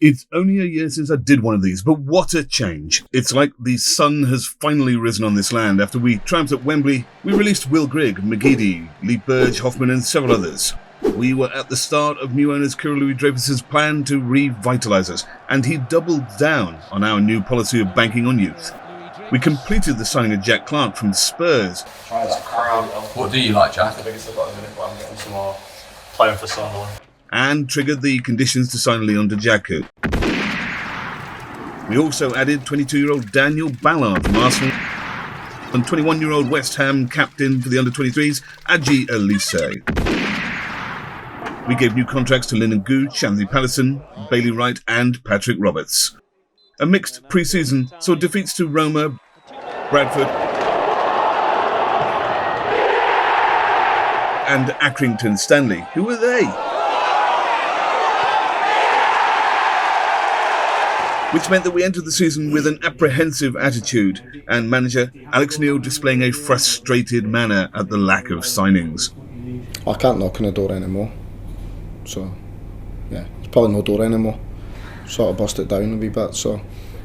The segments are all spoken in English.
It's only a year since I did one of these, but what a change. It's like the sun has finally risen on this land. After we triumphed at Wembley, we released Will Grigg, McGeady, Lee Burge, Hoffman and several others. We were at the start of new owners Kira Louis-Dreyfus's plan to revitalise us, and he doubled down on our new policy of banking on youth. We completed the signing of Jack Clark from Spurs. What do you like, Jack? The biggest I've got at the minute, but I'm getting some more playing for Sunderland. And triggered the conditions to sign Leon Djaku. We also added 22-year-old Daniel Ballard from Arsenal and 21-year-old West Ham captain for the under-23s, Adji Elise. We gave new contracts to Lyndon Gooch, Anthony Patterson, Bailey Wright and Patrick Roberts. A mixed pre-season saw defeats to Roma, Bradford and Accrington Stanley. Who were they? Which meant that we entered the season with an apprehensive attitude and manager Alex Neil displaying a frustrated manner at the lack of signings. I can't knock on the door anymore, so yeah, there's probably no door anymore. Sort of bust it down a wee bit. So,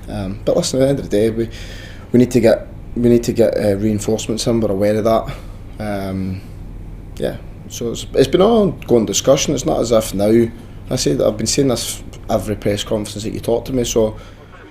but listen, at the end of the day, we need to get reinforcements in. We're aware of that. Yeah, so it's been an ongoing discussion. It's not as if now. I say that I've been saying this every press conference that you talk to me. So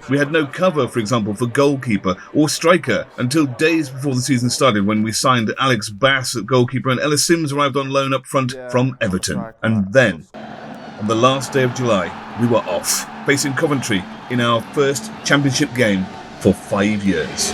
we had no cover, for example, for goalkeeper or striker until days before the season started, when we signed Alex Bass at goalkeeper and Ellis Sims arrived on loan up front from Everton. And then, on the last day of July, we were off, facing Coventry in our first Championship game for 5 years.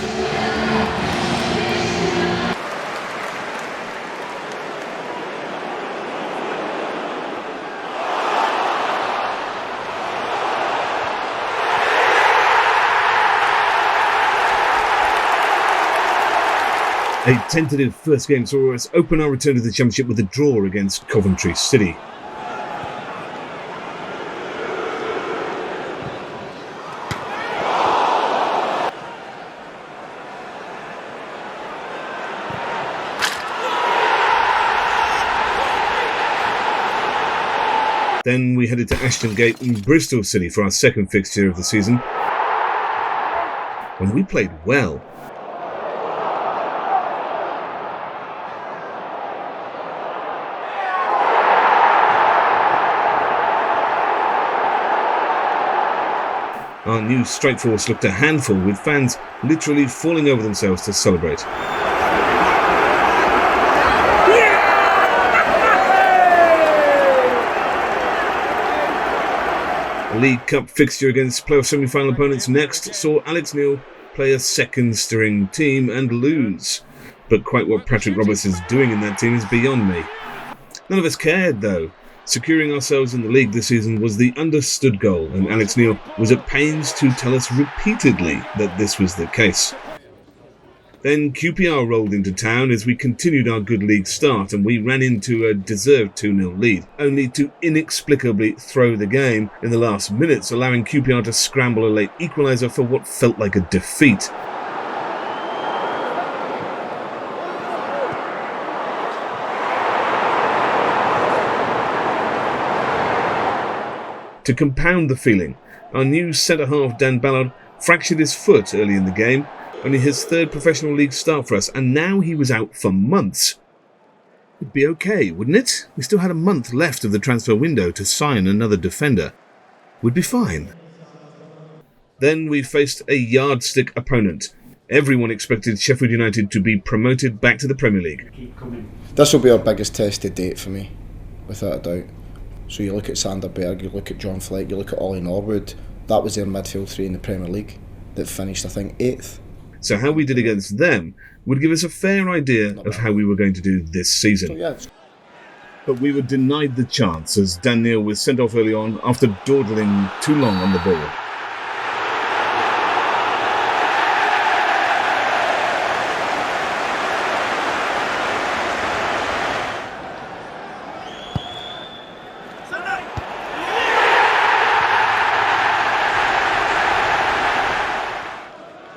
A tentative first game saw us open our return to the Championship with a draw against Coventry City. Then we headed to Ashton Gate and Bristol City for our second fixture of the season, when we played well. Our new strike force looked a handful, with fans literally falling over themselves to celebrate. A League Cup fixture against playoff semi-final opponents next saw Alex Neil play a second-string team and lose. But quite what Patrick Roberts is doing in that team is beyond me. None of us cared, though. Securing ourselves in the league this season was the understood goal, and Alex Neil was at pains to tell us repeatedly that this was the case. Then QPR rolled into town as we continued our good league start, and we ran into a deserved 2-0 lead, only to inexplicably throw the game in the last minutes, allowing QPR to scramble a late equaliser for what felt like a defeat. To compound the feeling, our new centre-half Dan Ballard fractured his foot early in the game, only his third professional league start for us, and now he was out for months. It'd be okay, wouldn't it? We still had a month left of the transfer window to sign another defender. We'd be fine. Then we faced a yardstick opponent. Everyone expected Sheffield United to be promoted back to the Premier League. This will be our biggest test to date for me, without a doubt. So you look at Sander Berg, you look at John Fleck, you look at Ollie Norwood. That was their midfield three in the Premier League that finished, I think, 8th. So how we did against them would give us a fair idea of how we were going to do this season. So, yeah. But we were denied the chance as Dan Neil was sent off early on after dawdling too long on the ball.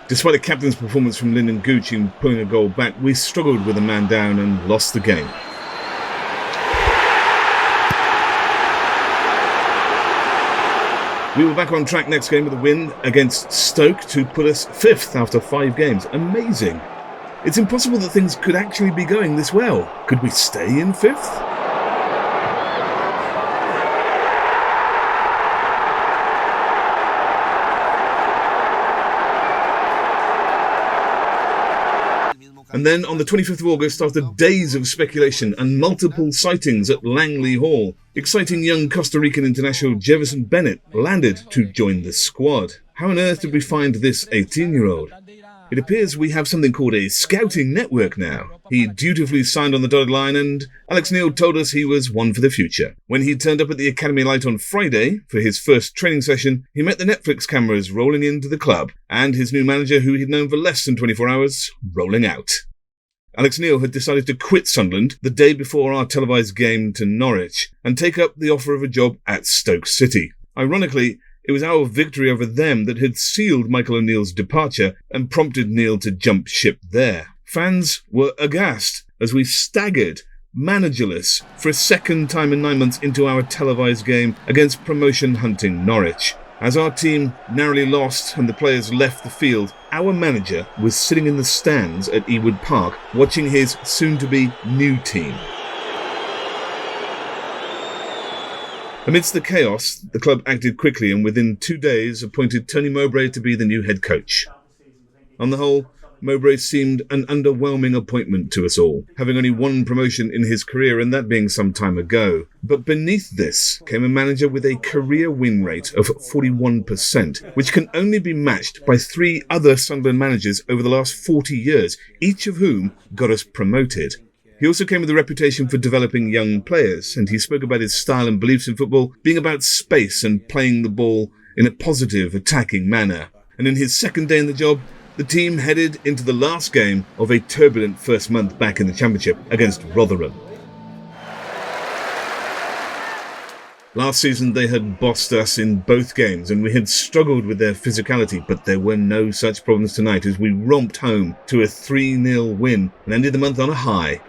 Despite the captain's performance from Lyndon Gooch in pulling a goal back, we struggled with a man down and lost the game. We were back on track next game with a win against Stoke to put us 5th after 5 games. Amazing. It's impossible that things could actually be going this well. Could we stay in 5th? And then on the 25th of August, after days of speculation and multiple sightings at Langley Hall, exciting young Costa Rican international Jefferson Bennett landed to join the squad. How on earth did we find this 18-year-old? It appears we have something called a scouting network now. He dutifully signed on the dotted line, and Alex Neil told us he was one for the future. When he turned up at the Academy Light on Friday for his first training session, he met the Netflix cameras rolling into the club, and his new manager, who he'd known for less than 24 hours, rolling out. Alex Neil had decided to quit Sunderland the day before our televised game to Norwich and take up the offer of a job at Stoke City. Ironically, it was our victory over them that had sealed Michael O'Neill's departure and prompted Neil to jump ship there. Fans were aghast as we staggered, managerless, for a second time in 9 months into our televised game against promotion-hunting Norwich. As our team narrowly lost and the players left the field, our manager was sitting in the stands at Ewood Park watching his soon-to-be new team. Amidst the chaos, the club acted quickly and within 2 days appointed Tony Mowbray to be the new head coach. On the whole, Mowbray seemed an underwhelming appointment to us all, having only one promotion in his career and that being some time ago. But beneath this came a manager with a career win rate of 41%, which can only be matched by 3 other Sunderland managers over the last 40 years, each of whom got us promoted. He also came with a reputation for developing young players, and he spoke about his style and beliefs in football being about space and playing the ball in a positive, attacking manner. And in his second day in the job, the team headed into the last game of a turbulent first month back in the Championship against Rotherham. Last season they had bossed us in both games and we had struggled with their physicality, but there were no such problems tonight as we romped home to a 3-0 win and ended the month on a high.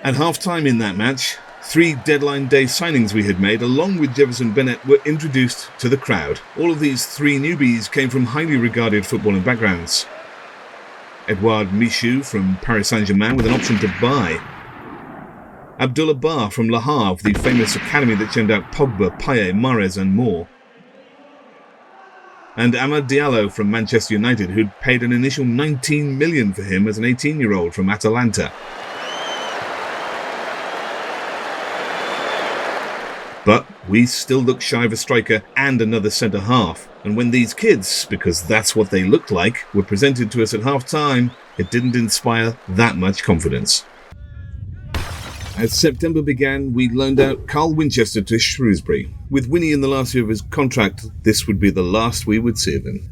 At half-time in that match, 3 deadline day signings we had made, along with Jefferson Bennett, were introduced to the crowd. All of these 3 newbies came from highly regarded footballing backgrounds. Edouard Michou from Paris Saint-Germain with an option to buy. Abdullah Bar from Le Havre, the famous academy that churned out Pogba, Payet, Mahrez and more. And Amad Diallo from Manchester United, who'd paid an initial $19 million for him as an 18-year-old from Atalanta. But we still looked shy of a striker and another centre-half. And when these kids, because that's what they looked like, were presented to us at half-time, it didn't inspire that much confidence. As September began, we loaned out Carl Winchester to Shrewsbury. With Winnie in the last year of his contract, this would be the last we would see of him.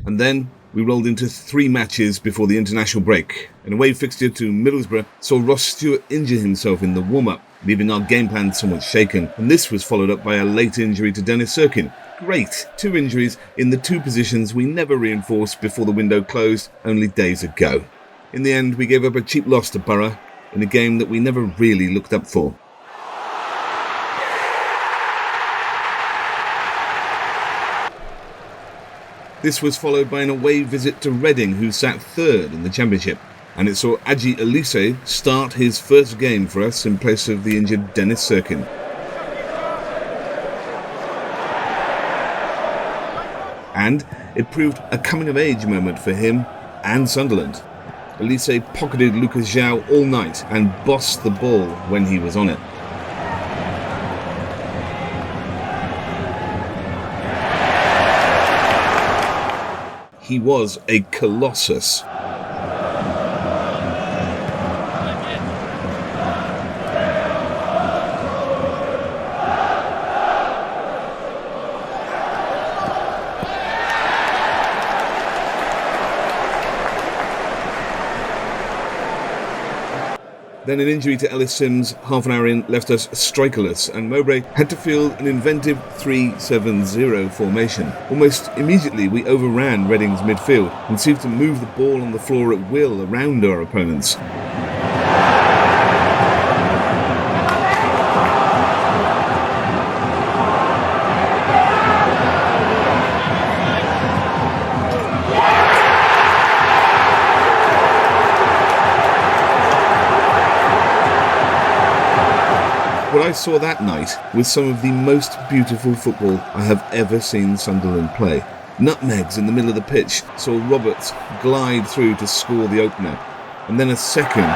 And then we rolled into 3 matches before the international break. An away fixture to Middlesbrough saw Ross Stewart injure himself in the warm-up, leaving our game plan somewhat shaken, and this was followed up by a late injury to Dennis Serkin. Great! 2 injuries in the 2 positions we never reinforced before the window closed only days ago. In the end, we gave up a cheap loss to Borough in a game that we never really looked up for. This was followed by an away visit to Reading, who sat 3rd in the Championship, and it saw Aji Elise start his first game for us in place of the injured Dennis Serkin. And it proved a coming-of-age moment for him and Sunderland. Elise pocketed Lucas João all night and bossed the ball when he was on it. He was a colossus. Then an injury to Ellis Sims half an hour in left us strikerless, and Mowbray had to field an inventive 3-7-0 formation. Almost immediately we overran Reading's midfield and seemed to move the ball on the floor at will around our opponents. What I saw that night was some of the most beautiful football I have ever seen Sunderland play. Nutmegs in the middle of the pitch saw Roberts glide through to score the opener, and then a second.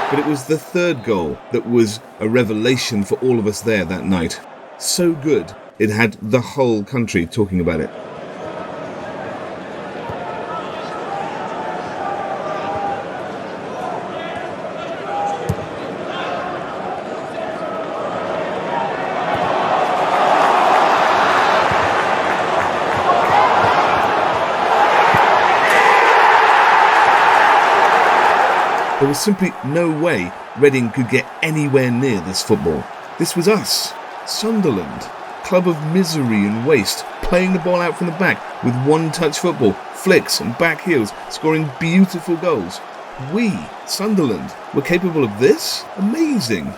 But it was the third goal that was a revelation for all of us there that night. So good, it had the whole country talking about it. There was simply no way Reading could get anywhere near this football. This was us, Sunderland, club of misery and waste, playing the ball out from the back with one-touch football, flicks and back heels, scoring beautiful goals. We, Sunderland, were capable of this? Amazing!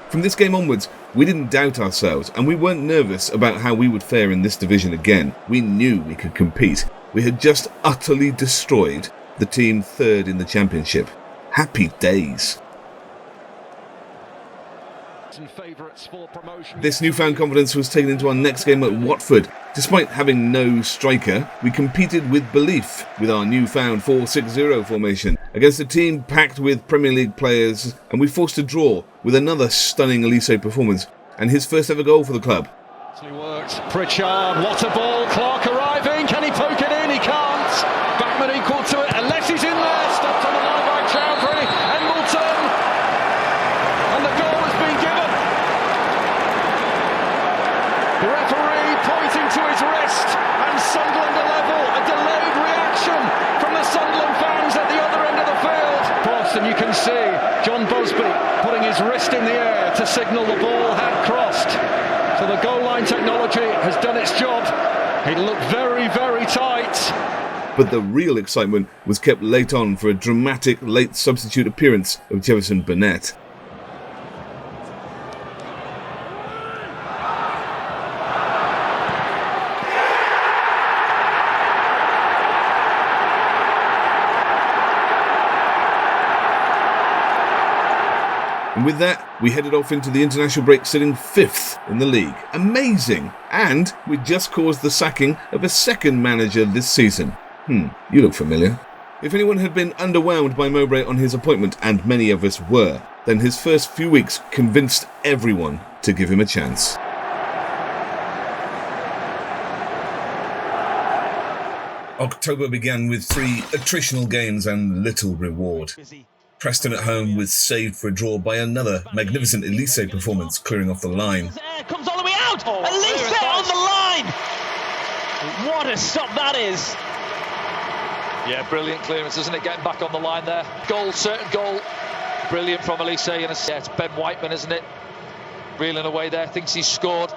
From this game onwards, we didn't doubt ourselves, and we weren't nervous about how we would fare in this division again. We knew we could compete. We had just utterly destroyed the team third in the Championship. Happy days. This newfound confidence was taken into our next game at Watford. Despite having no striker, we competed with belief with our newfound 4-6-0 formation against a team packed with Premier League players, and we forced a draw with another stunning Elise performance and his first ever goal for the club. Worked. Pritchard, what a ball, Clark arriving, can he poke it in? He can't. Backman equal to it, unless he's in there, stopped on the line by Chowdhury, Embleton, and the goal has been given. The referee pointing to his wrist, and Sunderland are level, a delayed reaction from the Sunderland fans at the other end of the field. And you can see John Busby putting his wrist in the air to signal the ball had crossed. So the goal line technology has done its job. It looked very, very tight. But the real excitement was kept late on for a dramatic late substitute appearance of Jefferson Burnett. And with that, we headed off into the international break sitting 5th in the league. Amazing! And we just caused the sacking of a second manager this season. You look familiar. If anyone had been underwhelmed by Mowbray on his appointment, and many of us were, then his first few weeks convinced everyone to give him a chance. October began with 3 attritional games and little reward. Preston at home was saved for a draw by another magnificent Elise performance clearing off the line. Comes all the way out! Elise on the line! What a stop that is! Yeah, brilliant clearance, isn't it? Getting back on the line there. Goal, certain goal. Brilliant from Elise. And it's Ben Whiteman, isn't it? Reeling away there, thinks he's scored.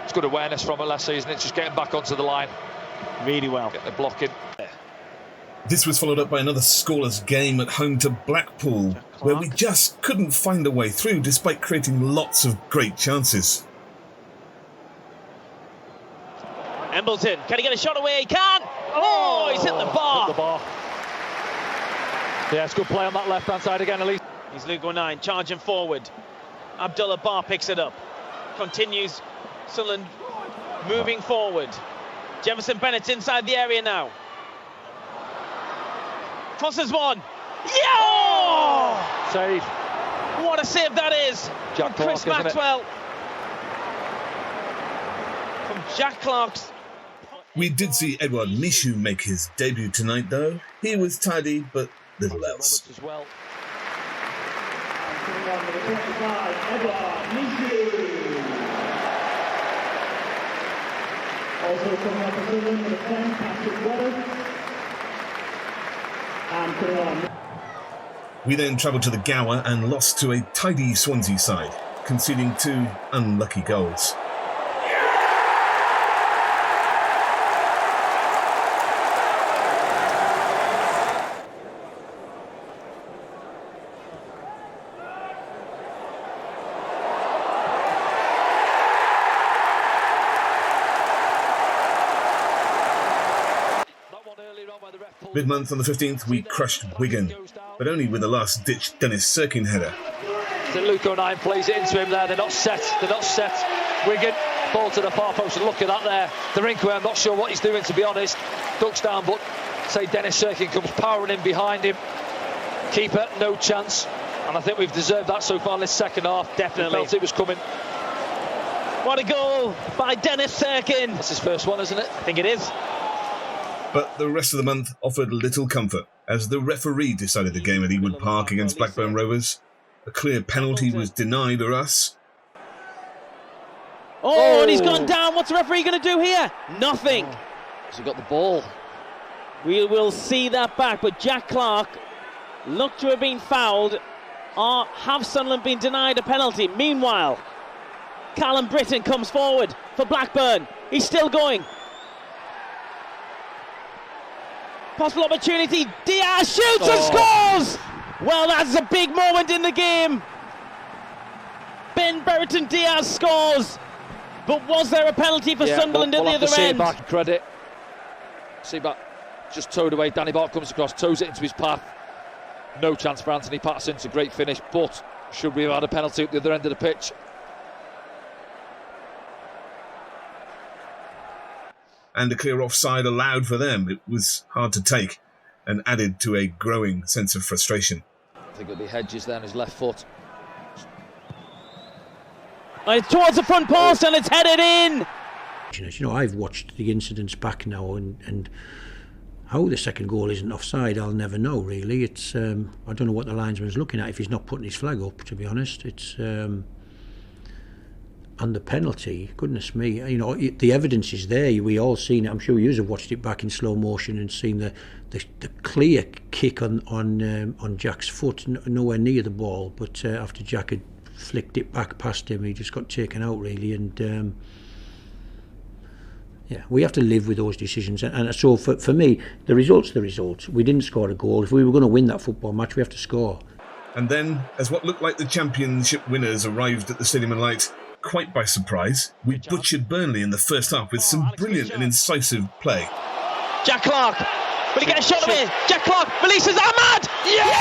It's good awareness from her last season. It's just getting back onto the line. Really well. Get the block in. This was followed up by another scoreless game at home to Blackpool, where we just couldn't find a way through despite creating lots of great chances. Embleton, can he get a shot away? He can! Oh, he's hit the bar! Hit the bar. Yeah, it's good play on that left-hand side again, Elise. He's Lugo 9, charging forward. Abdullah Bar picks it up. Continues, Sunderland moving forward. Jefferson Bennett's inside the area now. Crosses one. Yeah! Oh! Save. What a save that is Jack from Chris Clark, Maxwell. From Jack Clark's. We did see Edouard Michou make his debut tonight though. He was tidy but little else. As well. Also coming up for Sunderland with a 10, Patrick Roberts. And putting on. We then travelled to the Gower and lost to a tidy Swansea side, conceding 2 unlucky goals. Mid-month on the 15th, we crushed Wigan, but only with a last-ditch Dennis Serkin header. So Luke O'Nien plays it into him there. They're not set. Wigan, ball to the far post. And look at that there. Derinkwe, I'm not sure what he's doing, to be honest. Ducks down, but say Dennis Serkin comes powering in behind him. Keeper, no chance. And I think we've deserved that so far in this second half. Definitely. We felt it was coming. What a goal by Dennis Serkin. That's his first one, isn't it? I think it is. But the rest of the month offered little comfort as the referee decided the game at Ewood Park against Blackburn Rovers. A clear penalty was denied for us. Oh, and he's gone down. What's the referee going to do here? Nothing. Has he got the ball? We will see that back, but Jack Clark looked to have been fouled. Or have Sunderland been denied a penalty? Meanwhile, Callum Britton comes forward for Blackburn. He's still going. Possible opportunity. Diaz shoots and scores! Well, that's a big moment in the game. Ben Brereton Diaz scores. But was there a penalty for Sunderland at the other end? Seaback credit. Seaback just towed away. Danny Bart comes across, tows it into his path. No chance for Anthony Patterson. It's a great finish, but should we have had a penalty at the other end of the pitch? And a clear offside allowed for them. It was hard to take and added to a growing sense of frustration. I think it'll be Hedges there on his left foot. It's towards the front post and it's headed in. You know, I've watched the incidents back now, and how the second goal isn't offside, I'll never know really. It's I don't know what the linesman's looking at if he's not putting his flag up, to be honest. It's and the penalty, goodness me, you know, the evidence is there. We all seen it. I'm sure you have watched it back in slow motion and seen the clear kick on Jack's foot, nowhere near the ball, but after Jack had flicked it back past him, he just got taken out really. And yeah, we have to live with those decisions. And so for me, the result's the result. We didn't score a goal. If we were going to win that football match, we have to score. And then, as what looked like the championship winners arrived at the Stadium of Light, quite by surprise, we butchered Burnley in the first half with some brilliant and incisive play. Jack Clark, will he get a shot of it? Jack Clark releases Ahmad! Yes!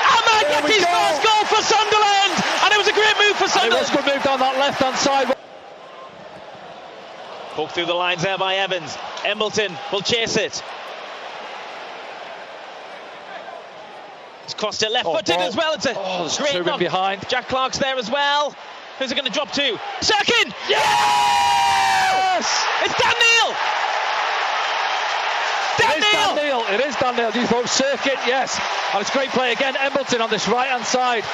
Ahmad gets his first goal for Sunderland! And it was a great move for Sunderland! And it was a good move down that left-hand side. Poked through the lines there by Evans. Embleton will chase it. It's crossed it left-footed as well. It's a great knock. Behind. Jack Clark's there as well. Who's it going to drop to? Serkin! Yes! It's Dan Neil! It is Dan Neil. You thought Serkin, yes. And it's great play again. Embleton on this right-hand side.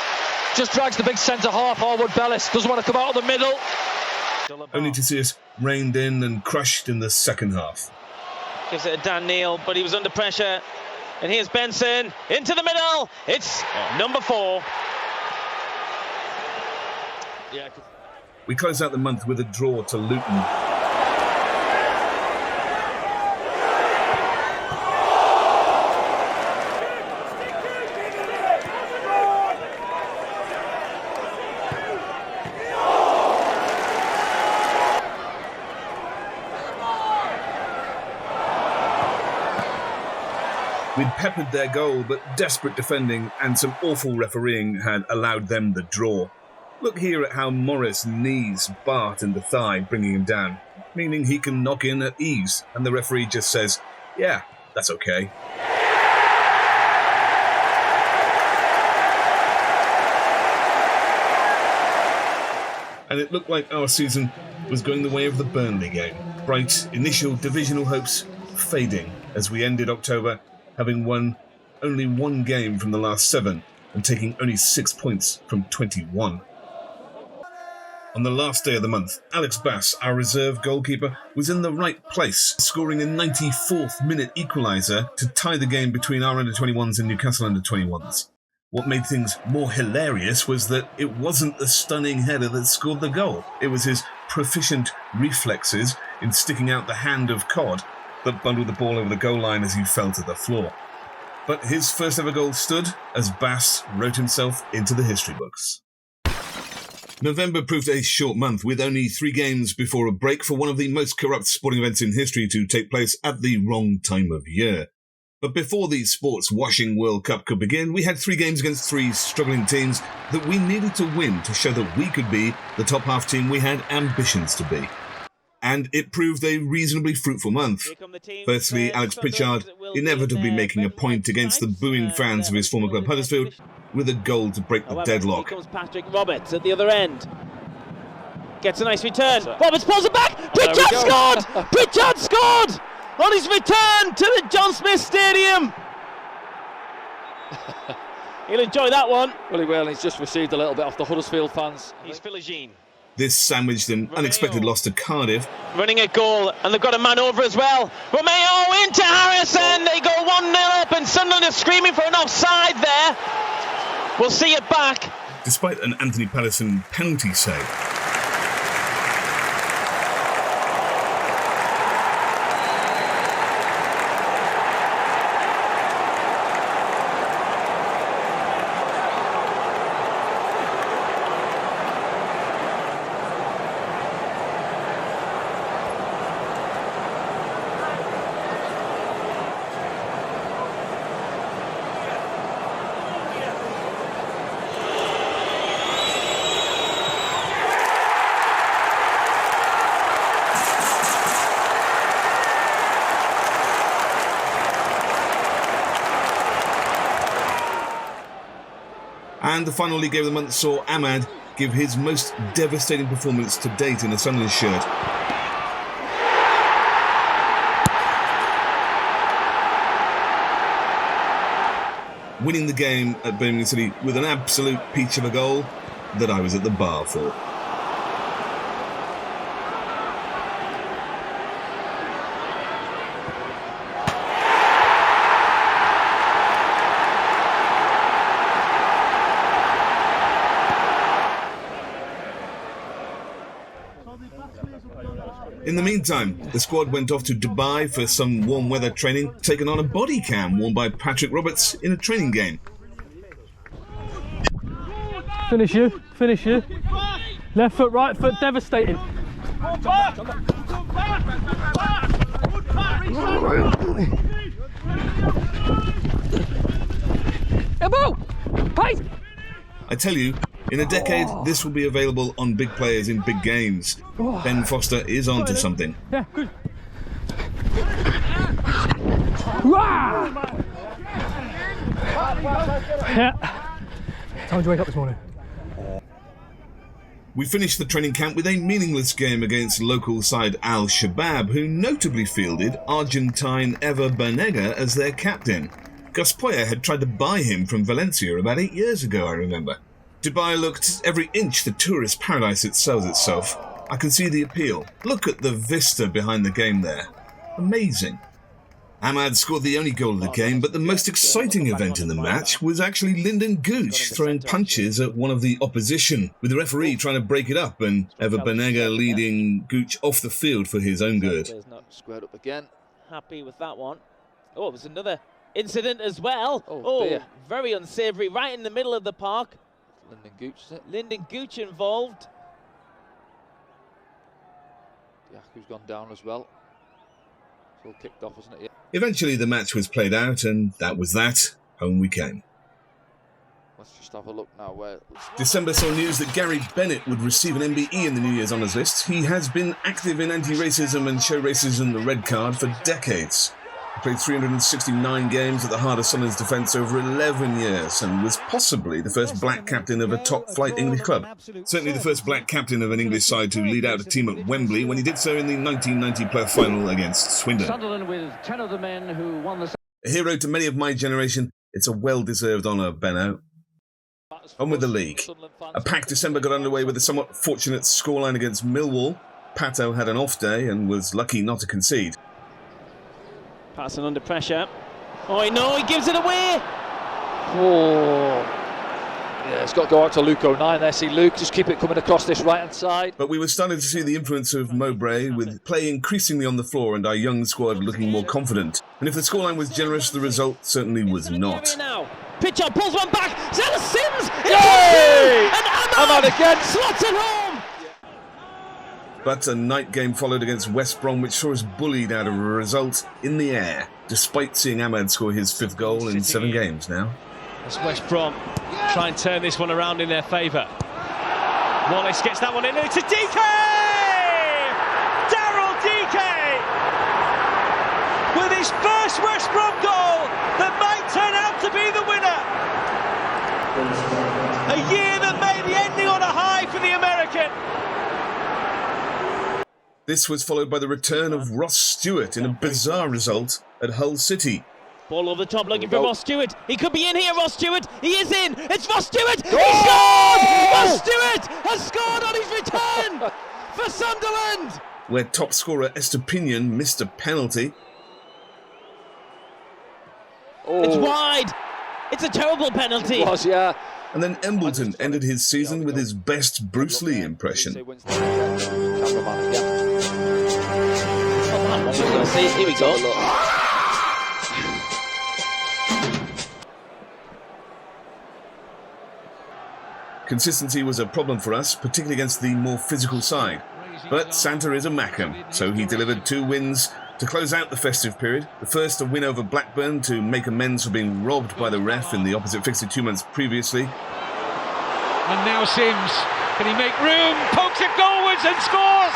Just drags the big centre-half, Harwood Bellis. Doesn't want to come out of the middle. Only to see us reined in and crushed in the second half. Gives it to Dan Neil, but he was under pressure. And here's Benson into the middle. It's number 4. Yeah. We closed out the month with a draw to Luton. We'd peppered their goal, but desperate defending and some awful refereeing had allowed them the draw. Look here at how Morris knees Bart in the thigh, bringing him down, meaning he can knock in at ease, and the referee just says, yeah, that's okay. And it looked like our season was going the way of the Burnley game. Bright initial divisional hopes fading as we ended October having won only 1 game from the last 7 and taking only 6 points from 21. On the last day of the month, Alex Bass, our reserve goalkeeper, was in the right place, scoring a 94th minute equaliser to tie the game between our under-21s and Newcastle under-21s. What made things more hilarious was that it wasn't the stunning header that scored the goal. It was his proficient reflexes in sticking out the hand of Cod that bundled the ball over the goal line as he fell to the floor. But his first ever goal stood as Bass wrote himself into the history books. November proved a short month, with only 3 games before a break for one of the most corrupt sporting events in history to take place at the wrong time of year. But before the sports washing World Cup could begin, we had 3 games against 3 struggling teams that we needed to win to show that we could be the top half team we had ambitions to be. And it proved a reasonably fruitful month. Firstly, Alex Pritchard inevitably making a point against the booing fans of his former club Huddersfield with a goal to break the deadlock. Here comes Patrick Roberts at the other end. Gets a nice return. Roberts pulls it back. Pritchard scored! Pritchard scored! On his return to the John Smith Stadium. He'll enjoy that one. Well, he will. He's just received a little bit off the Huddersfield fans. He's Philogene. This sandwiched an unexpected loss to Cardiff. Running a goal, and they've got a man over as well. Romeo into Harrison. They go 1-0 up, and Sunderland are screaming for an offside there. We'll see it back. Despite an Anthony Patterson penalty save. And the final league game of the month saw Ahmad give his most devastating performance to date in a Sunderland shirt. Winning the game at Birmingham City with an absolute peach of a goal that I was at the bar for. In the meantime, the squad went off to Dubai for some warm weather training, taking on a body cam worn by Patrick Roberts in a training game. Finish you. Left foot, right foot, devastating. I tell you, in a decade, this will be available on big players in big games. Ben Foster is onto something. Yeah, good. Yeah. Time to wake up this morning. We finished the training camp with a meaningless game against local side Al Shabab, who notably fielded Argentine Ever Banega as their captain. Gus Poyet had tried to buy him from Valencia about 8 years ago, I remember. Dubai looked every inch the tourist paradise it sells itself. I can see the appeal. Look at the vista behind the game there. Amazing. Ahmad scored the only goal of the game, but the most exciting event in the match was actually Lyndon Gooch throwing punches at one of the opposition, with the referee trying to break it up and Ever Banega leading Gooch off the field for his own good. Squared up again. Happy with that one. Oh, it was another incident as well. Oh, very unsavoury, right in the middle of the park. Lyndon Gooch, is it? Lyndon Gooch involved. Yaku's gone down as well. It's all kicked off, isn't it? Yeah. Eventually the match was played out, and that was that. Home we came. Let's just have a look now. Where December saw news that Gary Bennett would receive an MBE in the New Year's Honours list. He has been active in anti-racism and show racism the red card for decades. He played 369 games at the heart of Sunderland's defence over 11 years and was possibly the first black captain of a top-flight English club. Certainly the first black captain of an English side to lead out a team at Wembley when he did so in the 1990 playoff final against Swindon. Sunderland with 10 of the men who won the... A hero to many of my generation, it's a well-deserved honour, Benno. On with the league. A packed December got underway with a somewhat fortunate scoreline against Millwall. Pato had an off day and was lucky not to concede. Patterson under pressure. Oh no, he gives it away! Oh. Yeah, it's got to go out to Luke 09 there. See Luke, just keep it coming across this right-hand side. But we were starting to see the influence of Mowbray, with play increasingly on the floor and our young squad looking more confident. And if the scoreline was generous, the result certainly was not. Pitcher pulls one back. Zella Sims! Yay! And Ahmad again! Slots it home! But a night game followed against West Brom, which saw us bullied out of a result in the air, despite seeing Ahmad score his 5th goal in 7 games now. As West Brom try and turn this one around in their favour. Wallace gets that one in. It's a DK! Daryl DK! With his first West Brom goal that might turn out to be the winner. A year that made the ending on a high for the American. This was followed by the return of Ross Stewart in a bizarre result at Hull City. Ball over the top looking for Ross Stewart. He could be in here, Ross Stewart. He is in. It's Ross Stewart. He scored! Ross Stewart has scored on his return for Sunderland. Where top scorer Estepinian missed a penalty. Oh. It's wide. It's a terrible penalty. It was, yeah. And then Embleton ended his season with his best Bruce Lee impression. Here we go. Consistency was a problem for us, particularly against the more physical side. But Santa is a Mackham, so he delivered 2 wins to close out the festive period. The first, a win over Blackburn to make amends for being robbed by the ref in the opposite fixture 2 months previously. And now Sims, can he make room? Pokes it goalwards and scores!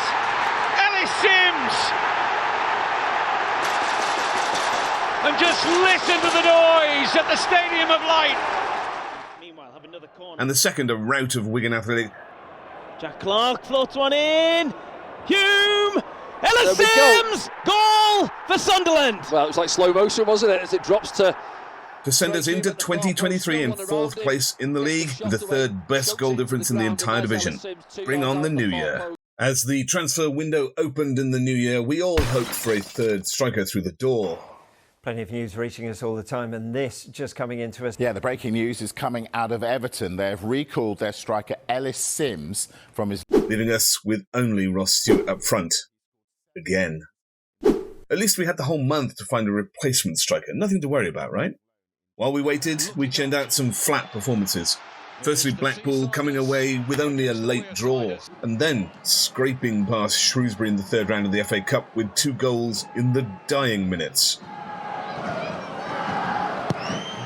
Ellis Sims! And just listen to the noise at the Stadium of Light. Meanwhile, have another corner. And the second, a rout of Wigan Athletic. Jack Clark floats one in. Hume! Ellis Sims! Goal for Sunderland! Well, it was like slow motion, wasn't it, as it drops to send us into 2023 in 4th place in the league, with the 3rd best goal difference in the entire division. Bring on the new year. As the transfer window opened in the new year, we all hoped for a 3rd striker through the door. Plenty of news reaching us all the time, and this just coming into us. Yeah, the breaking news is coming out of Everton. They've recalled their striker Ellis Sims from his... leaving us with only Ross Stewart up front. Again. At least we had the whole month to find a replacement striker. Nothing to worry about, right? While we waited, we churned out some flat performances. Firstly, Blackpool coming away with only a late draw, and then scraping past Shrewsbury in the 3rd round of the FA Cup with 2 goals in the dying minutes.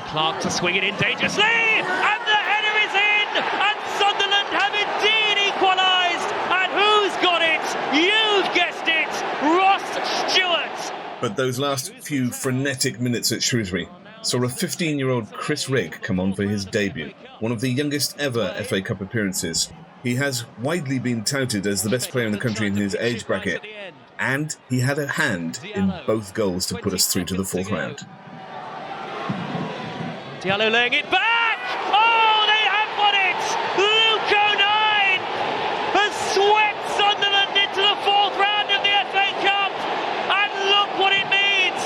Clark to swing it in dangerously, and the header is in, and Sunderland have indeed equalised, and who's got it? You've guessed it, Ross Stewart. But those last few frenetic minutes at Shrewsbury saw a 15-year-old Chris Rigg come on for his debut, one of the youngest ever FA Cup appearances. He has widely been touted as the best player in the country in his age bracket, and he had a hand in both goals to put us through to the 4th round. Diallo laying it back! Oh, they have won it! Luke 09 has swept Sunderland into the 4th round of the FA Cup, and look what it means!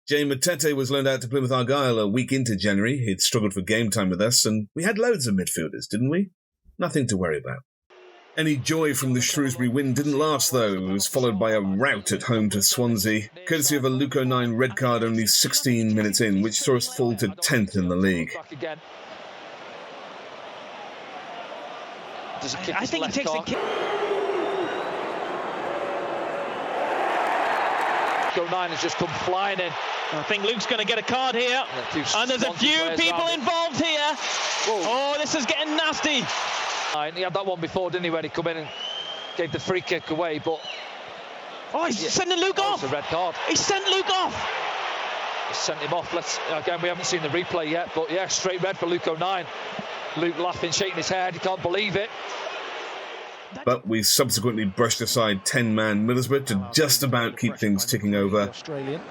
Jay Matete was loaned out to Plymouth Argyle a week into January. He'd struggled for game time with us, and we had loads of midfielders, didn't we? Nothing to worry about. Any joy from the Shrewsbury win didn't last, though. It was followed by a rout at home to Swansea, courtesy of a Luke 09 red card only 16 minutes in, which saw us fall to 10th in the league. I think he takes the kick. 09 has just come flying in. I think Luke's going to get a card here. And there's a few people involved here. Whoa. Oh, this is getting nasty. He had that one before, didn't he, when he come in and gave the free kick away, but... Oh, he's sending Luke off! It's a red card. He sent Luke off! He sent him off. Again, we haven't seen the replay yet, but yeah, straight red for Luke 09. Luke laughing, shaking his head, he can't believe it. But we subsequently brushed aside 10-man Middlesbrough to just about keep things ticking over. Australian.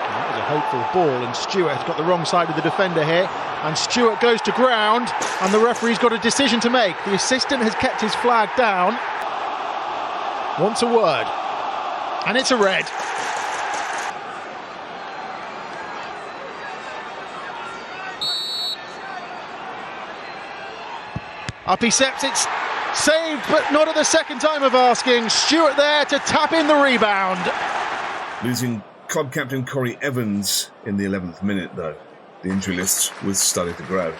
That was a hopeful ball, and Stewart has got the wrong side of the defender here. And Stewart goes to ground, and the referee's got a decision to make. The assistant has kept his flag down. Wants a word. And it's a red. Up he steps, it's saved, but not at the second time of asking. Stewart there to tap in the rebound. Losing club captain Corey Evans in the 11th minute, though. The injury list was starting to grow.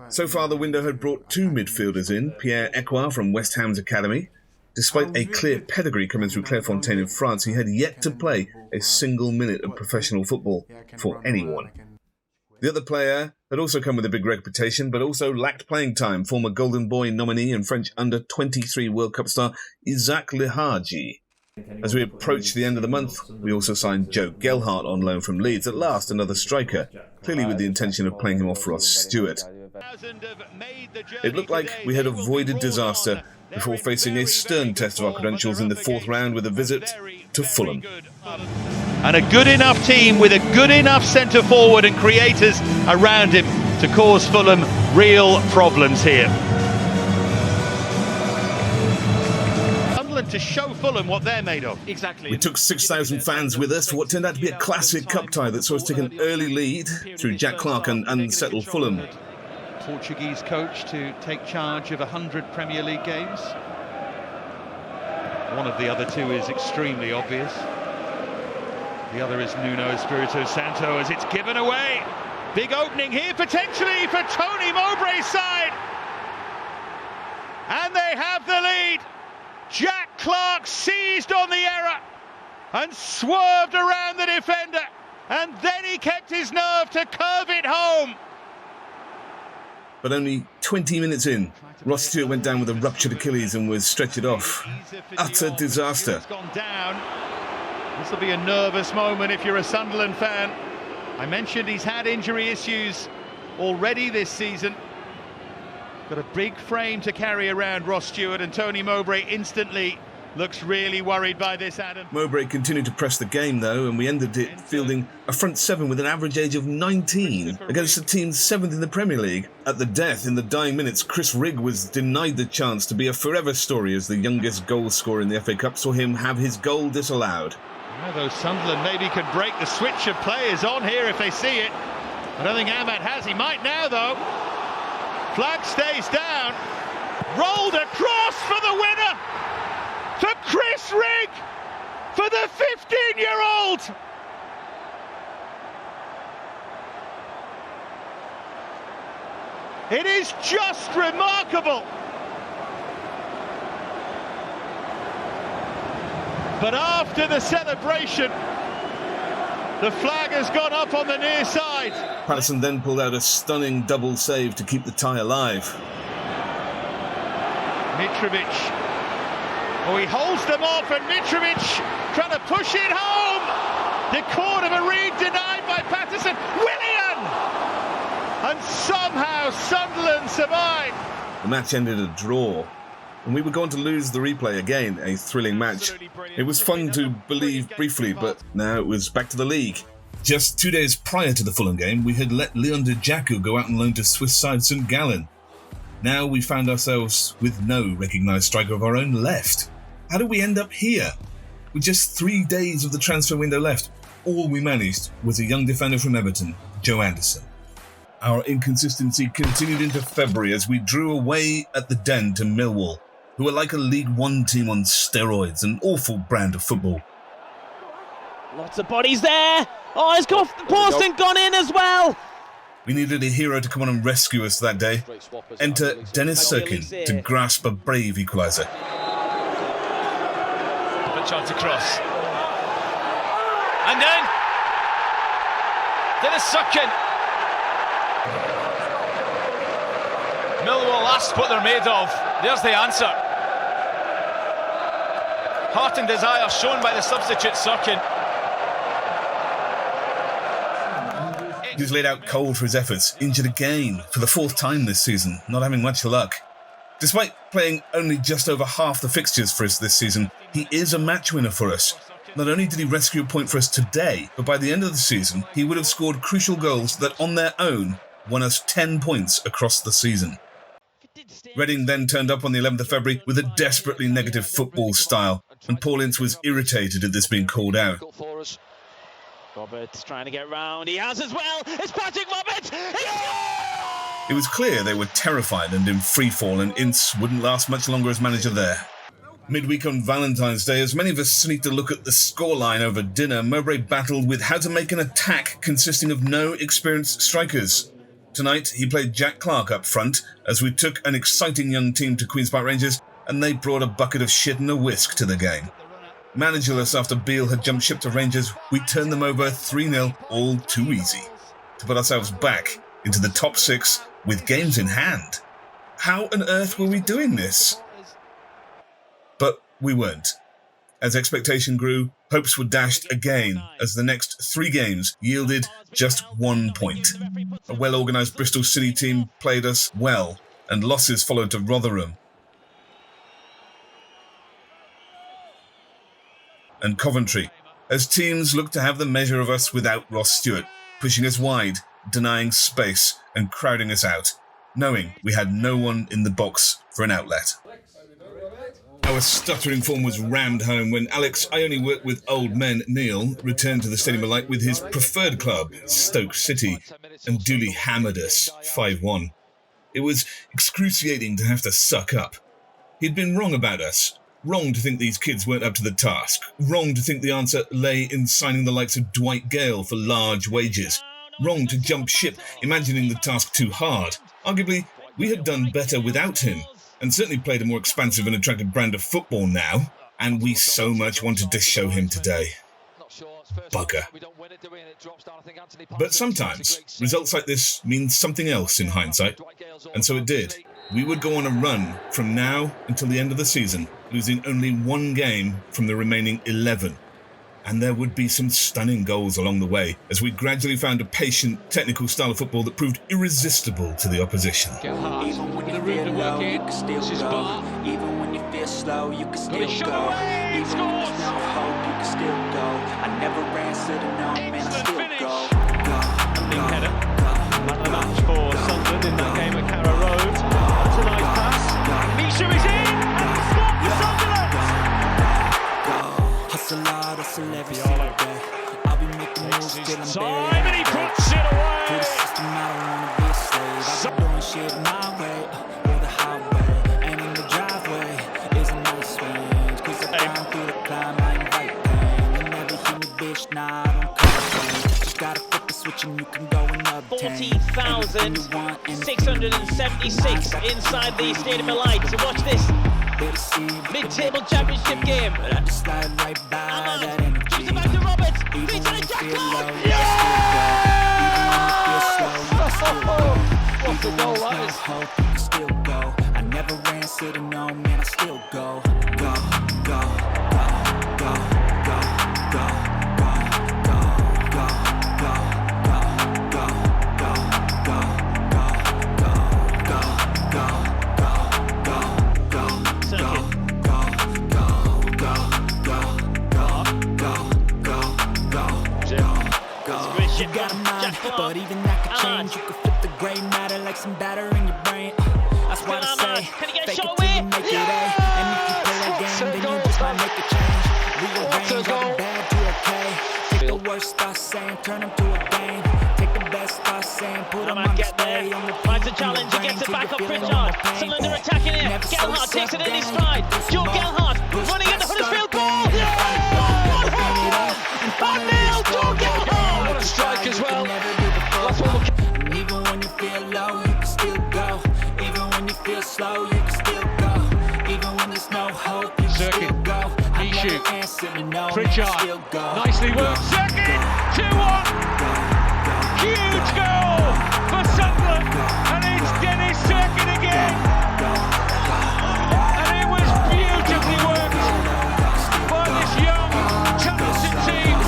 So far, the window had brought two midfielders in, Pierre Ekwar from West Ham's academy. Despite a clear pedigree coming through Clairefontaine in France, he had yet to play a single minute of professional football for anyone. The other player had also come with a big reputation, but also lacked playing time. Former Golden Boy nominee and French under-23 World Cup star Isaac Leharji. As we approach the end of the month, we also signed Joe Gelhardt on loan from Leeds. At last, another striker, clearly with the intention of playing him off Ross Stewart. It looked like we had avoided disaster before facing a stern test of our credentials in the fourth round with a visit to Fulham. And a good enough team with a good enough centre forward and creators around him to cause Fulham real problems here. Sunderland to show Fulham what they're made of. Exactly. We took 6,000 fans with us for what turned out to be a classic cup tie that saw us take an early lead through Jack Clark and unsettled Fulham. Portuguese coach to take charge of 100 Premier League games. One of the other two is extremely obvious. The other is Nuno Espirito Santo as it's given away. Big opening here potentially for Tony Mowbray's side. And they have the lead. Jack Clark seized on the error and swerved around the defender. And then he kept his nerve to curve it home. But only 20 minutes in, Ross Stewart went down with a ruptured Achilles and was stretchered off. Utter disaster. This will be a nervous moment if you're a Sunderland fan. I mentioned he's had injury issues already this season. Got a big frame to carry around Ross Stewart, and Tony Mowbray instantly looks really worried by this, Adam. Mowbray continued to press the game, though, and we ended it fielding a front seven with an average age of 19 against a team 7th in the Premier League. At the death, in the dying minutes, Chris Rigg was denied the chance to be a forever story as the youngest goal scorer in the FA Cup saw him have his goal disallowed. Although Sunderland maybe could break the switch of players on here if they see it. I don't think Ahmad has. He might now, though. Flag stays down. Rolled across for the winner. To Chris Rigg for the 15-year-old. It is just remarkable. But after the celebration, the flag has gone up on the near side. Patterson then pulled out a stunning double save to keep the tie alive. Mitrovic. Oh, he holds them off, and Mitrovic trying to push it home. The corner of a read denied by Patterson. Willian! And somehow Sunderland survived. The match ended a draw, and we were going to lose the replay again, a thrilling match. It was fun to believe briefly, but now it was back to the league. Just 2 days prior to the Fulham game, we had let Leon Djaku go out on loan to Swiss side St Gallen. Now we found ourselves with no recognised striker of our own left. How did we end up here? With just 3 days of the transfer window left, all we managed was a young defender from Everton, Joe Anderson. Our inconsistency continued into February as we drew away at the Den to Millwall, who are like a League One team on steroids, an awful brand of football. Lots of bodies there. Oh, it's got the post and gone in as well. We needed a hero to come on and rescue us that day. Enter Dennis Serkin to grasp a brave equaliser. Good chance to cross. And then Dennis Serkin. Millwall asked what they're made of. There's the answer. Heart and desire shown by the substitute Serkin. He was laid out cold for his efforts, injured again for the 4th time this season, not having much luck. Despite playing only just over half the fixtures for us this season, he is a match winner for us. Not only did he rescue a point for us today, but by the end of the season, he would have scored crucial goals that on their own won us 10 points across the season. Reading then turned up on the 11th of February with a desperately negative football style, and Paul Ince was irritated at this being called out. Roberts trying to get round, he has as well, it's Patrick Roberts! It was clear they were terrified and in freefall, and Ince wouldn't last much longer as manager there. Midweek on Valentine's Day, as many of us need to look at the scoreline over dinner, Mowbray battled with how to make an attack consisting of no experienced strikers. Tonight, he played Jack Clark up front, as we took an exciting young team to Queen's Park Rangers, and they brought a bucket of shit and a whisk to the game. Managerless after Beale had jumped ship to Rangers, we turned them over 3-0, all too easy, to put ourselves back into the top 6 with games in hand. How on earth were we doing this? But we weren't. As expectation grew, hopes were dashed again as the next 3 games yielded just 1 point. A well-organised Bristol City team played us well, and losses followed to Rotherham and Coventry, as teams looked to have the measure of us without Ross Stewart, pushing us wide, denying space and crowding us out, knowing we had no one in the box for an outlet. Our stuttering form was rammed home when Alex, I only work with old men, Neil, returned to the Stadium of Light with his preferred club, Stoke City, and duly hammered us 5-1. It was excruciating to have to suck up. He'd been wrong about us. Wrong to think these kids weren't up to the task. Wrong to think the answer lay in signing the likes of Dwight Gale for large wages. Wrong to jump ship, imagining the task too hard. Arguably, we had done better without him, and certainly played a more expansive and attractive brand of football now, and we so much wanted to show him today. Bugger. But sometimes, results like this mean something else in hindsight, and so it did. We would go on a run from now until the end of the season, losing only 1 game from the remaining 11. And there would be some stunning goals along the way, as we gradually found a patient, technical style of football that proved irresistible to the opposition. Even when you feel low, you can still go. Even when you feel slow, you can still go. Even when there's no hope, you can still go. I never answered to no, man, I still go. Big header. Man of the match for Sunderland in that game at Carrow Road. That's a nice pass. Misha is in, and he scored for Sunderland. Hustle hard, hustle every single day. I'll be making moves till I'm time, and he puts it away. To the system, I don't wanna be a slave. I've been doing shit my way, or the highway. And in the driveway is a nice range. Cause I climb through the climb, I invite pain. You never hear me, bitch, nah, I don't complain. Just gotta flip the switch and you can go and obtain 40,676 inside the Stadium of Light. So watch this mid-table championship game. But I just slide right by that energy. She's back to Roberts. Even Feeds when on a you Jack feel Clark. low, you can still go. Even when you feel slow, you can still go. Even when there's no hope, you can still go. I never answer to no, man, I still go. Go, go, go, go, go, go, go, go, go, go, go, go, go, go, go, go, go, you got a mind, but even that could change. You could flip the grey matter like some batter in your brain. That's what I say. Fake it till you make it A. And if you play that game, then you just might make a change. Rearrange all the bad to okay. Take the worst thoughts saying, turn them to a game. Take the best thoughts saying, put them on display. Finds a challenge, he gets it back up Pritchard. Sunderland are attacking it. Gelhardt takes it in his stride. Joe Gelhardt running into Huddersfield goal. 1-0, Joe Gelhardt. What a strike as well. And even when you feel low, you can still go. Even when you feel slow, you can still go. Even when there's no hope, you can still go. I never answer to no, Pritchard, still go. nicely worked. Second, 2-1. Huge goal for Sunderland, and it's Dennis second again. And it was beautifully worked by this young, talented team.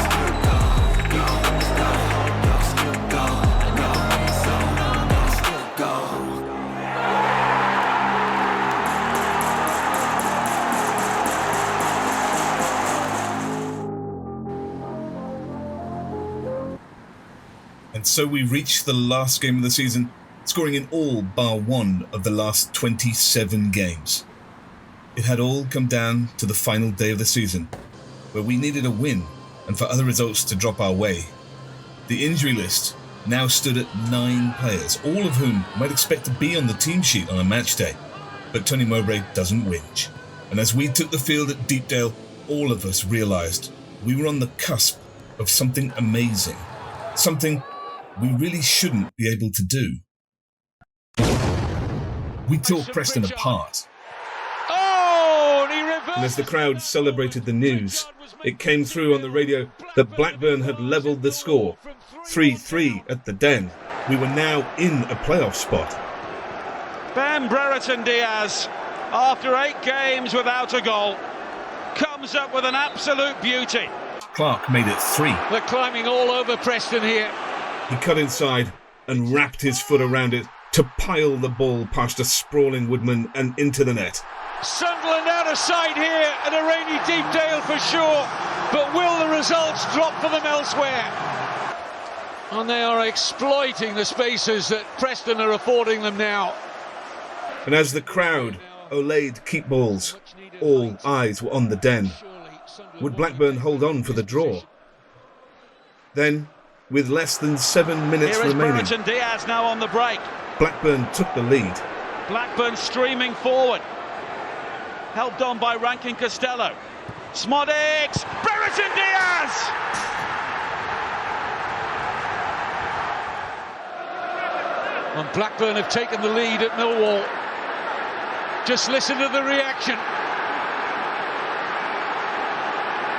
And so we reached the last game of the season, scoring in all bar one of the last 27 games. It had all come down to the final day of the season, where we needed a win and for other results to drop our way. The injury list now stood at 9 players, all of whom might expect to be on the team sheet on a match day. But Tony Mowbray doesn't whinge. And as we took the field at Deepdale, all of us realised we were on the cusp of something amazing. Something we really shouldn't be able to do. We tore Preston apart. And as the crowd celebrated the news, it came through on the radio that Blackburn had levelled the score, 3-3 at the Den. We were now in a playoff spot. Ben Brereton Diaz, after 8 games without a goal, comes up with an absolute beauty. Clark made it 3. They're climbing all over Preston here. He cut inside and wrapped his foot around it to pile the ball past a sprawling Woodman and into the net. Sunderland out of sight here at a rainy Deepdale for sure, but will the results drop for them elsewhere? And they are exploiting the spaces that Preston are affording them now. And as the crowd olayed keep balls, all eyes were on the Den. Would Blackburn hold on for the draw? Then, with less than 7 minutes Here is remaining, Brereton Diaz now on the break. Blackburn took the lead. Blackburn streaming forward, helped on by Rankin Costello. Smodix, Brereton Diaz! And Blackburn have taken the lead at Millwall. Just listen to the reaction.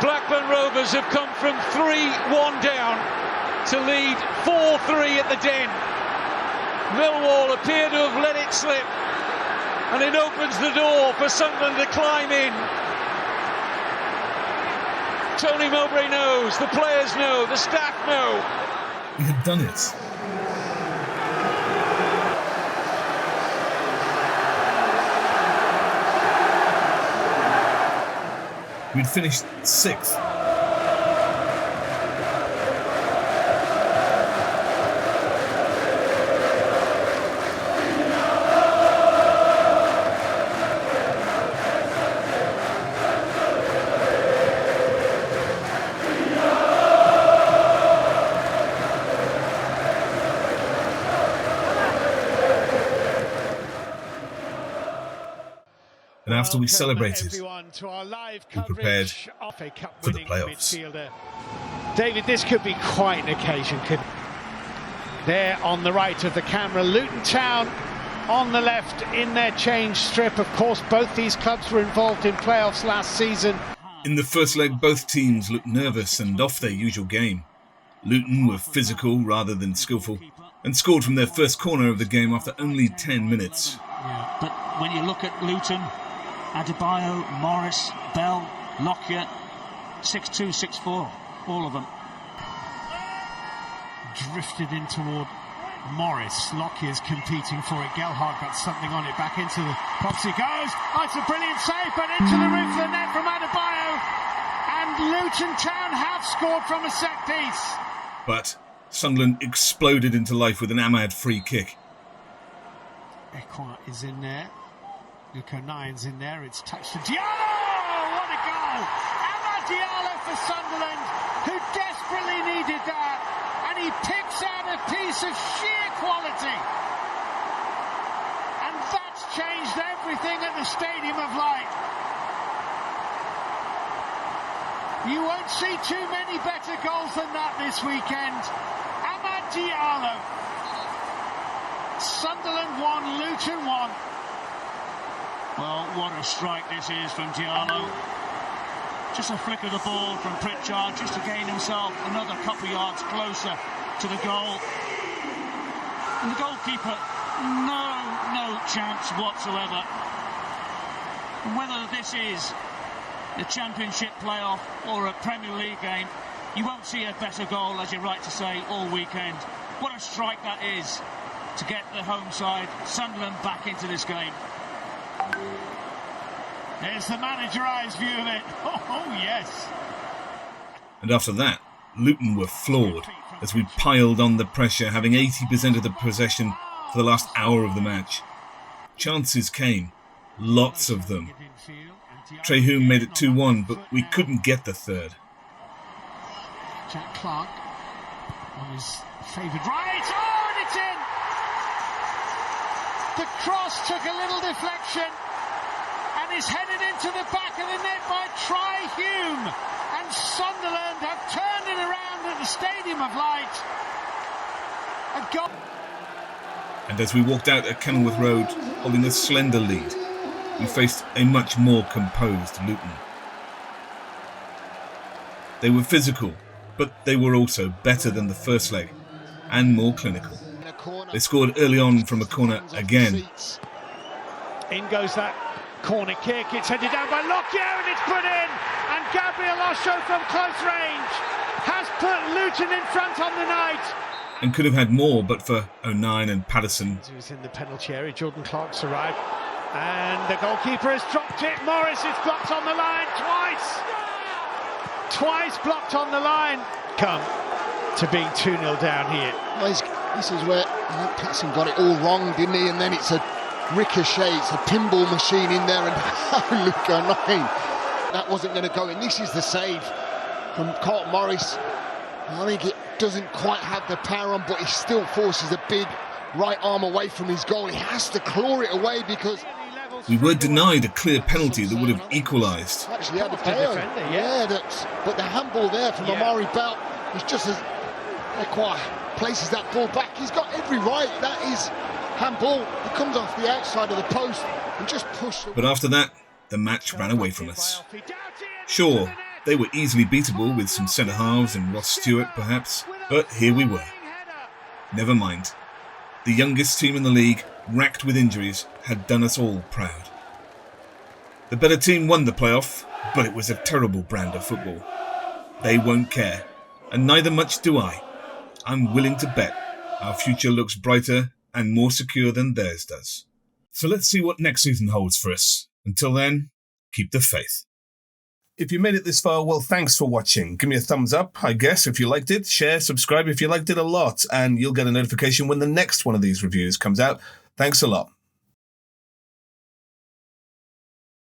Blackburn Rovers have come from 3-1 down to lead 4-3 at the Den. Millwall appear to have let it slip, and it opens the door for Sunderland to climb in. Tony Mowbray knows, the players know, the staff know. We had done it. We'd finished 6th. And after we celebrated, we prepared for the playoffs. David, this could be quite an occasion. There on the right of the camera, Luton Town on the left in their change strip. Of course, both these clubs were involved in playoffs last season. In the first leg, both teams looked nervous and off their usual game. Luton were physical rather than skillful and scored from their first corner of the game after only 10 minutes. Yeah, but when you look at Luton, Adebayo, Morris, Bell, Lockyer, 6-2, 6-4, all of them. Drifted in toward Morris. Lockyer's competing for it. Gelhardt got something on it. Back into the box he goes. Oh, it's a brilliant save, but into the roof of the net from Adebayo. And Luton Town have scored from a set piece. But Sunderland exploded into life with an Ahmad free kick. Ekwah is in there. Luko Nyan's in there. It's touched to Diallo. What a goal! Ahmad Diallo for Sunderland, who desperately needed that, and he picks out a piece of sheer quality. And that's changed everything at the Stadium of Light. You won't see too many better goals than that this weekend. Ahmad Diallo. Sunderland 1, Luton 1. Well, what a strike this is from Diallo. Just a flick of the ball from Pritchard, just to gain himself another couple of yards closer to the goal. And the goalkeeper, no chance whatsoever. And whether this is the Championship playoff or a Premier League game, you won't see a better goal, as you're right to say, all weekend. What a strike that is to get the home side, Sunderland, back into this game. There's the managerised view of it. Oh, yes. And after that, Luton were flawed as we piled on the pressure, having 80% of the possession for the last hour of the match. Chances came, lots of them. Trehune made it 2-1, but we couldn't get the third. Jack Clark on his favoured right. Oh, and it's in! The cross took a little deflection and is headed into the back of the net by Trehune. And Sunderland have turned it around at the Stadium of Light. And as we walked out at Kenilworth Road, holding a slender lead, we faced a much more composed Luton. They were physical, but they were also better than the first leg and more clinical. They scored early on from a corner again. In goes that corner kick. It's headed down by Lockyer and it's put in. And Gabriel Osho from close range has put Luton in front on the night. And could have had more, but for O'Nien and Patterson. Who's in the penalty area. Jordan Clark's arrived. And the goalkeeper has dropped it. Morris is blocked on the line twice. Twice blocked on the line. Come to being 2-0 down here. Well, this is where Patterson got it all wrong, didn't he? And then it's a ricochet, it's a pinball machine in there, and look, O'Nien, that wasn't going to go in. This is the save from Carlton Morris. I think it doesn't quite have the power on, but he still forces a big right arm away from his goal. He has to claw it away because we were denied a clear penalty that would have equalised. Actually had the defender, but the handball there from Amari Belt is just as Ekwah places that ball back. He's got every right. That is handball. It comes off the outside of the post and just pushed. But after that, the match ran away from us. Sure, they were easily beatable with some centre-halves and Ross Stewart perhaps, but here we were. Never mind. The youngest team in the league, racked with injuries, had done us all proud. The better team won the playoff, but it was a terrible brand of football. They won't care, and neither much do I. I'm willing to bet our future looks brighter and more secure than theirs does. So let's see what next season holds for us. Until then, keep the faith. If you made it this far, well, thanks for watching. Give me a thumbs up, I guess, if you liked it. Share, subscribe if you liked it a lot, and you'll get a notification when the next one of these reviews comes out. Thanks a lot.